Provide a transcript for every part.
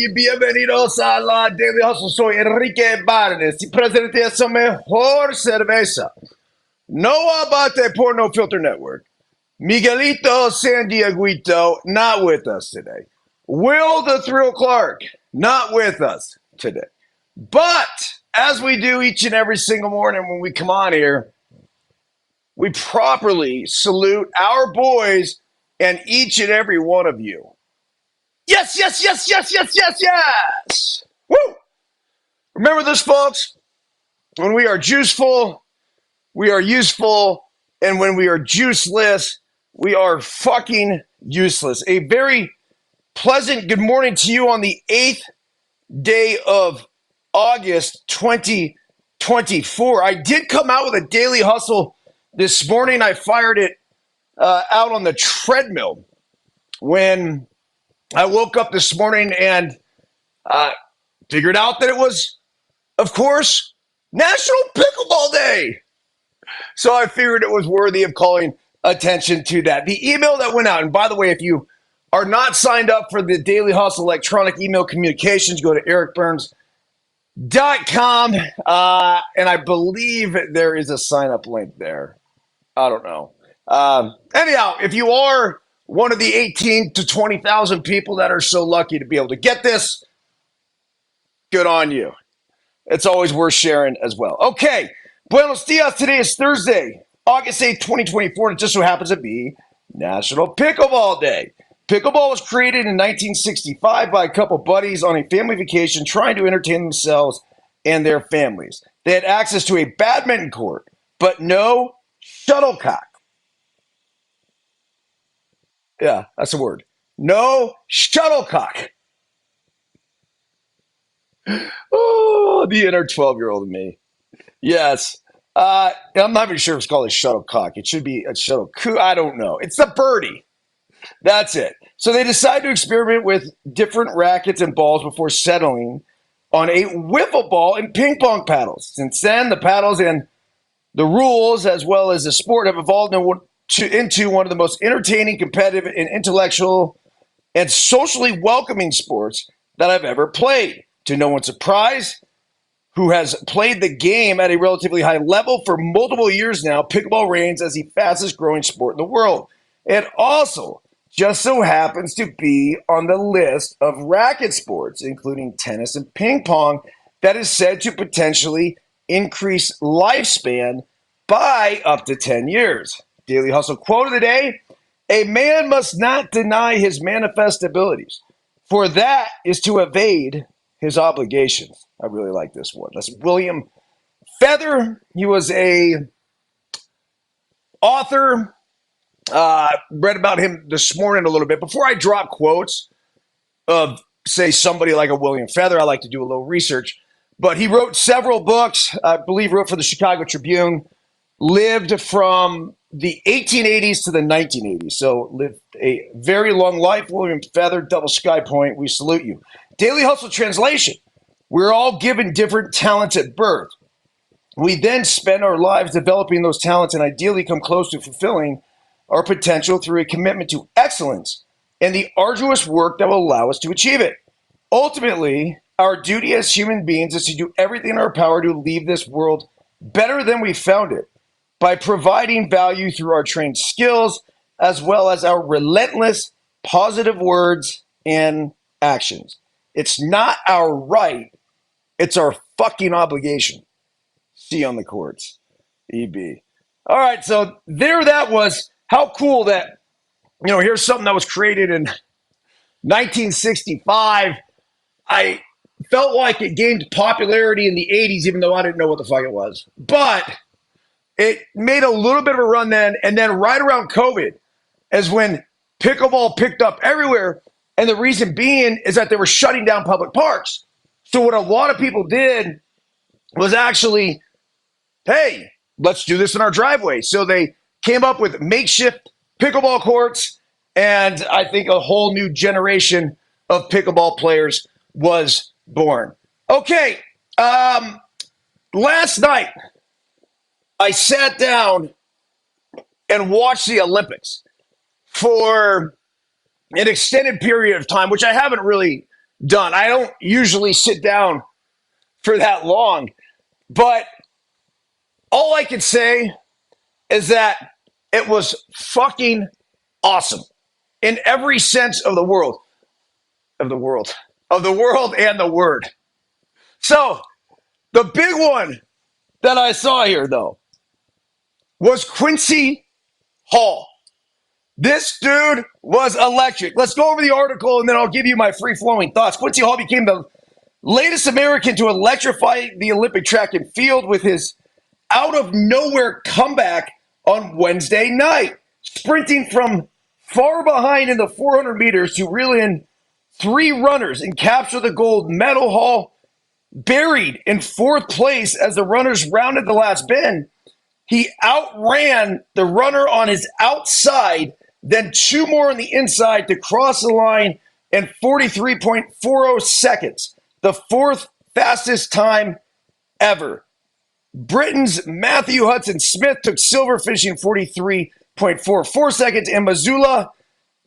y bienvenidos a la Daily Hustle. Soy Enrique Byrnes y presidente de su mejor cerveza. No abate por No Filter Network. Miguelito San Dieguito, not with us today. Will the Thrill Clark, not with us today. But as we do each and every single morning when we come on here, we properly salute our boys and each and every one of you. Yes, yes, yes, yes, yes, yes, yes. Woo! Remember this, folks. When we are juiceful, we are useful. And when we are juiceless, we are fucking useless. A very pleasant good morning to you on the 8th day of August 2024. I did come out with a daily hustle this morning. I fired it out on the treadmill when I woke up this morning and figured out that it was, of course, National Pickleball Day. So I figured it was worthy of calling attention to that. The email that went out, and by the way, if you are not signed up for the Daily Hustle electronic email communications, go to ericburns.com, and I believe there is a sign-up link there. I don't know. Anyhow, if you are one of the 18 to 20,000 people that are so lucky to be able to get this, good on you. It's always worth sharing as well. Okay, buenos dias. Today is Thursday, August 8th, 2024, and it just so happens to be National Pickleball Day. Pickleball was created in 1965 by a couple buddies on a family vacation trying to entertain themselves and their families. They had access to a badminton court, but no shuttlecock. Yeah, that's the word. No shuttlecock. Oh, the inner 12-year-old in me. Yes. I'm not even sure if it's called a shuttlecock. It should be a shuttlecock. I don't know. It's the birdie. That's it. So they decided to experiment with different rackets and balls before settling on a wiffle ball and ping pong paddles. Since then, the paddles and the rules, as well as the sport, have evolved into one of the most entertaining, competitive, and intellectual and socially welcoming sports that I've ever played. To no one's surprise, who has played the game at a relatively high level for multiple years now, pickleball reigns as the fastest growing sport in the world. It also just so happens to be on the list of racket sports, including tennis and ping pong, that is said to potentially increase lifespan by up to 10 years. Daily Hustle quote of the day: a man must not deny his manifest abilities, for that is to evade his obligations. I really like this one. That's William Feather. He was a author. Read about him this morning a little bit. Before I drop quotes of, say, somebody like a William Feather, I like to do a little research. But he wrote several books. I believe wrote for the Chicago Tribune. Lived from the 1880s to the 1980s. So lived a very long life. William Feather, Double Sky Point, we salute you. Daily Hustle translation: we're all given different talents at birth. We then spend our lives developing those talents and ideally come close to fulfilling our potential through a commitment to excellence and the arduous work that will allow us to achieve it. Ultimately, our duty as human beings is to do everything in our power to leave this world better than we found it by providing value through our trained skills as well as our relentless positive words and actions. It's not our right, it's our fucking obligation. See you on the courts. EB. All right, so there that was. How cool that, here's something that was created in 1965. I felt like it gained popularity in the 80s, even though I didn't know what the fuck it was. But it made a little bit of a run then, and then right around COVID is when pickleball picked up everywhere. And the reason being is that they were shutting down public parks. So what a lot of people did was actually, hey, let's do this in our driveway. So they came up with makeshift pickleball courts, and I think a whole new generation of pickleball players was born. Okay, last night I sat down and watched the Olympics for an extended period of time, which I haven't really done. I don't usually sit down for that long, but all I can say is that it was fucking awesome in every sense of the world, of the world, of the world and the word. So the big one that I saw here, though, was Quincy Hall. This dude was electric. Let's go over the article and then I'll give you my free flowing thoughts. Quincy Hall became the latest American to electrify the Olympic track and field with his out of nowhere comeback on Wednesday night, sprinting from far behind in the 400 meters to reel in three runners and capture the gold medal. Hall buried in fourth place as the runners rounded the last bend. He outran the runner on his outside, then two more on the inside to cross the line in 43.40 seconds, the fourth fastest time ever. Britain's Matthew Hudson Smith took silver, finishing 43.44 seconds, and Mazula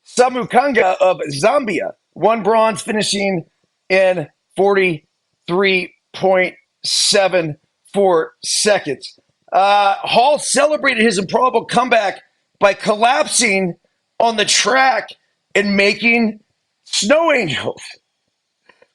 Samukanga of Zambia won bronze, finishing in 43.74 seconds. Hall celebrated his improbable comeback by collapsing on the track and making snow angels.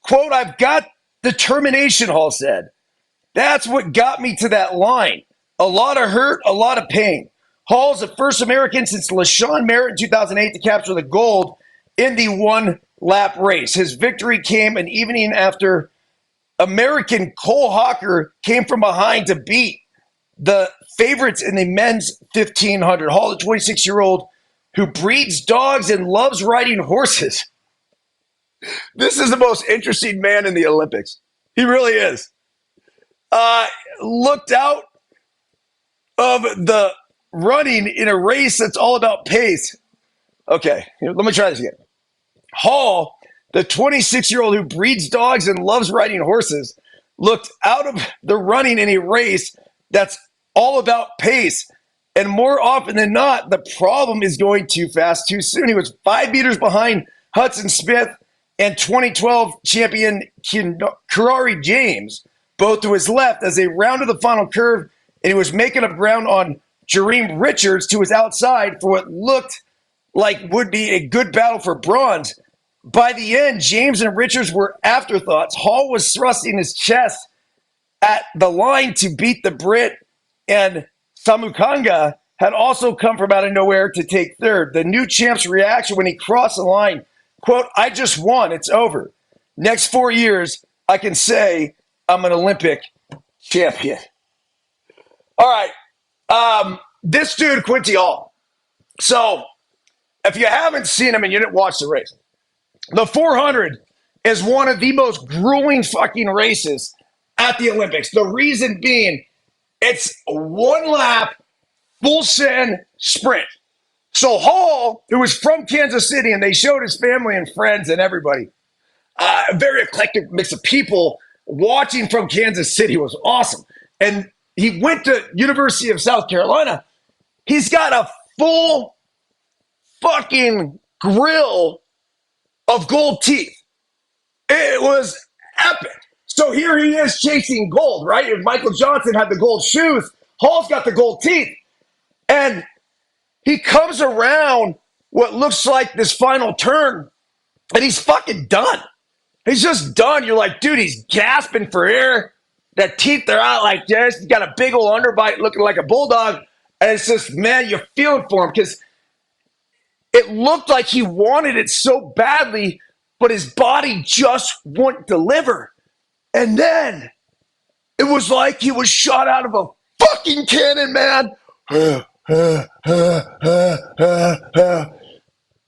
Quote, "I've got determination," Hall said. "That's what got me to that line. A lot of hurt, a lot of pain." Hall's the first American since LaShawn Merritt in 2008 to capture the gold in the one-lap race. His victory came an evening after American Cole Hawker came from behind to beat the favorites in the men's 1500. Hall, the 26-year-old who breeds dogs and loves riding horses. This is the most interesting man in the Olympics. He really is. Looked out of the running in a race that's all about pace. Okay, let me try this again. Hall, the 26-year-old who breeds dogs and loves riding horses, looked out of the running in a race that's all about pace. And more often than not, the problem is going too fast too soon. He was 5 meters behind Hudson Smith and 2012 champion Karari James, both to his left as they rounded the final curve, and he was making up ground on Jareem Richards to his outside for what looked like would be a good battle for bronze. By the end, James and Richards were afterthoughts. Hall was thrusting his chest at the line to beat the Brit, and Samukanga had also come from out of nowhere to take third. The new champ's reaction when he crossed the line, quote, "I just won. It's over. Next 4 years, I can say I'm an Olympic champion." All right. This dude, Quincy Hall. So if you haven't seen him and you didn't watch the race, the 400 is one of the most grueling fucking races at the Olympics. The reason being, it's one lap, full send sprint. So Hall, who was from Kansas City, and they showed his family and friends and everybody, a very eclectic mix of people watching from Kansas City was awesome. And he went to University of South Carolina. He's got a full fucking grill of gold teeth. It was epic. So here he is chasing gold, right? If Michael Johnson had the gold shoes, Hall's got the gold teeth. And he comes around what looks like this final turn, and he's fucking done. He's just done. You're like, dude, he's gasping for air. That teeth are out like this. He's got a big old underbite looking like a bulldog. And it's just, man, you're feeling for him because it looked like he wanted it so badly, but his body just wouldn't deliver. And then it was like he was shot out of a fucking cannon, man.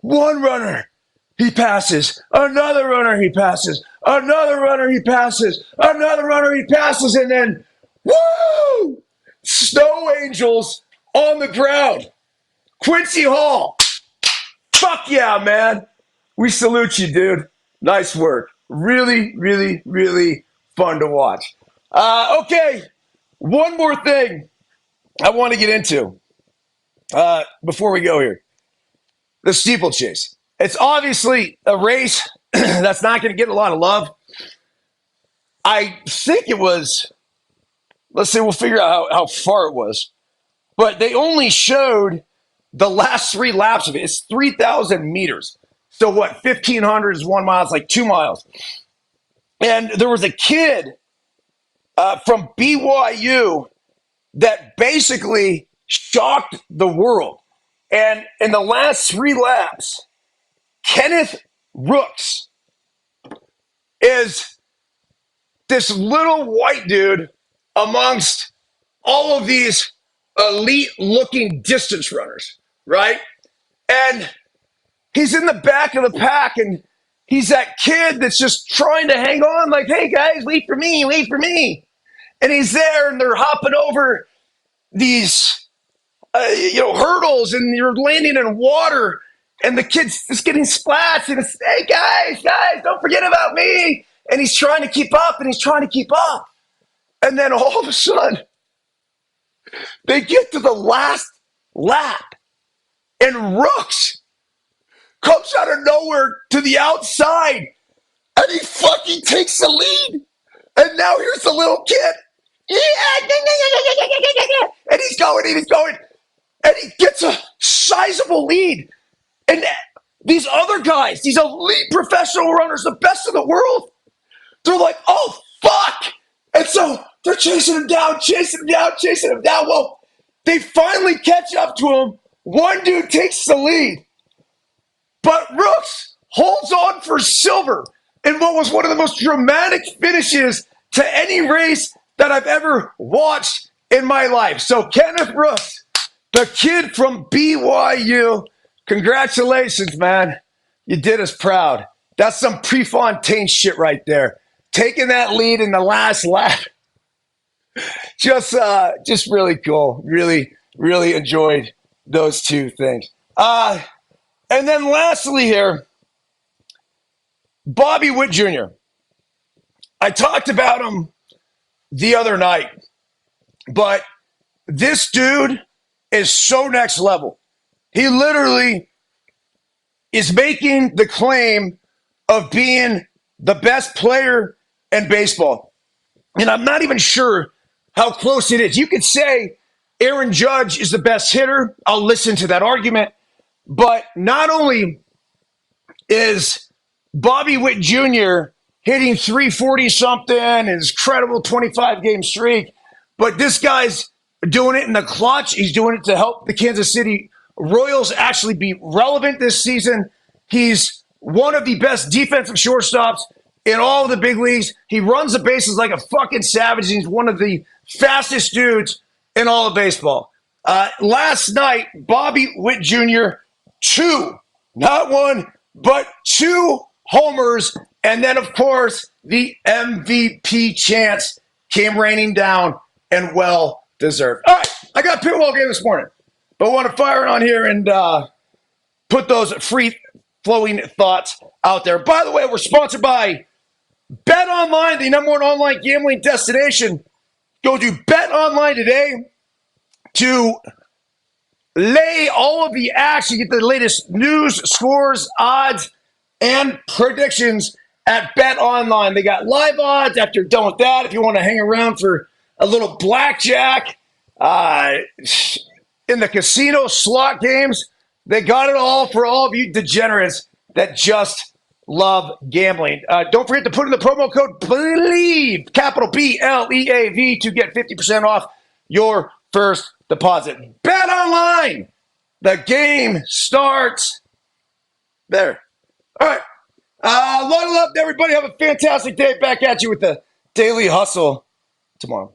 One runner, he passes. Another runner, he passes. Another runner, he passes. Another runner, he passes. And then, woo! Snow angels on the ground. Quincy Hall. Fuck yeah, man. We salute you, dude. Nice work. Really, really, really fun to watch. Okay, one more thing I want to get into before we go here. The steeplechase. It's obviously a race that's not going to get a lot of love. I think it was, let's see, we'll figure out how far it was. But they only showed the last 3 laps of it. It's 3,000 meters. So what, 1,500 is 1 mile. It's like 2 miles. And there was a kid from BYU that basically shocked the world. And in the last 3 laps, Kenneth Rooks is this little white dude amongst all of these elite-looking distance runners, right? And he's in the back of the pack, and he's that kid that's just trying to hang on like, hey, guys, wait for me, wait for me. And he's there, and they're hopping over these hurdles, and you're landing in water, and the kid's just getting splashed, and it's, hey, guys, don't forget about me. And he's trying to keep up, and he's trying to keep up. And then all of a sudden, they get to the last lap, and Rooks comes out of nowhere to the outside, and he fucking takes the lead. And now here's the little kid. And he's going, and he gets a sizable lead. And these other guys, these elite professional runners, the best in the world, they're like, oh, fuck. And so they're chasing him down. Well, they finally catch up to him. One dude takes the lead. But Rooks holds on for silver in what was one of the most dramatic finishes to any race that I've ever watched in my life. So Kenneth Rooks, the kid from BYU, congratulations, man. You did us proud. That's some Prefontaine shit right there. Taking that lead in the last lap. Just really cool. Really, really enjoyed those 2 things. And then lastly here, Bobby Witt Jr. I talked about him the other night, but this dude is so next level. He literally is making the claim of being the best player in baseball. And I'm not even sure how close it is. You could say Aaron Judge is the best hitter. I'll listen to that argument. But not only is Bobby Witt Jr. hitting 340 something, his incredible 25-game streak, but this guy's doing it in the clutch. He's doing it to help the Kansas City Royals actually be relevant this season. He's one of the best defensive shortstops in all of the big leagues. He runs the bases like a fucking savage. He's one of the fastest dudes in all of baseball. Last night, Bobby Witt Jr., 2, not 1, but 2 homers. And then, of course, the MVP chance came raining down, and well deserved. All right, I got a pickleball game this morning, but I want to fire it on here and put those free-flowing thoughts out there. By the way, we're sponsored by Bet Online, the #1 online gambling destination. Go to Bet Online today to lay all of the action, get the latest news, scores, odds, and predictions at Bet Online. They got live odds after you're done with that. If you want to hang around for a little blackjack in the casino slot games, they got it all for all of you degenerates that just love gambling. Don't forget to put in the promo code BLEAV, capital BLEAV, to get 50% off your first deposit. Bet Online. The game starts there. All right. Load up, everybody. Have a fantastic day. Back at you with the Daily Hustle tomorrow.